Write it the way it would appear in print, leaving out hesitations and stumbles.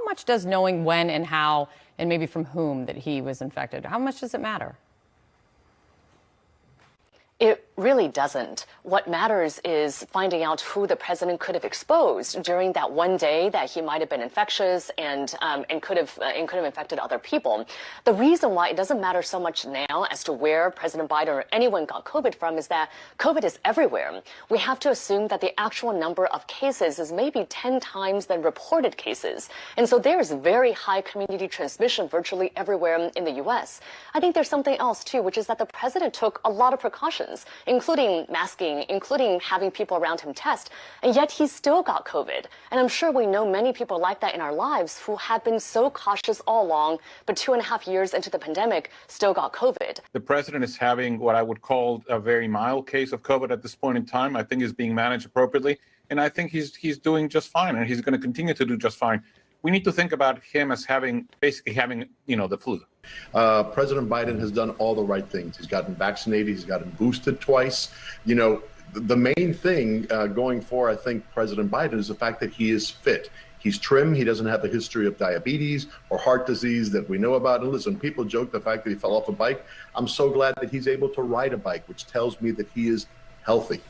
much does knowing when and how and maybe from whom that he was infected, how much does it matter? It really doesn't. What matters is finding out who the president could have exposed during that one day that he might have been infectious and could have infected other people. The reason why it doesn't matter so much now as to where President Biden or anyone got COVID from is that COVID is everywhere. We have to assume that the actual number of cases is maybe 10 times the reported cases. And so there is very high community transmission virtually everywhere in the U.S. I think there's something else too, which is that the president took a lot of precautions, including masking, including having people around him test, and yet he still got COVID. And I'm sure we know many people like that in our lives who have been so cautious all along, but 2.5 years into the pandemic still got COVID. The president is having what I would call a very mild case of COVID at this point in time. I think is being managed appropriately, and I think he's doing just fine, and he's going to continue to do just fine. We need to think about him as basically having, the flu. President Biden has done all the right things. He's gotten vaccinated. He's gotten boosted twice. The main thing going for, I think, President Biden is the fact that he is fit. He's trim. He doesn't have a history of diabetes or heart disease that we know about. And listen, people joke the fact that he fell off a bike. I'm so glad that he's able to ride a bike, which tells me that he is healthy.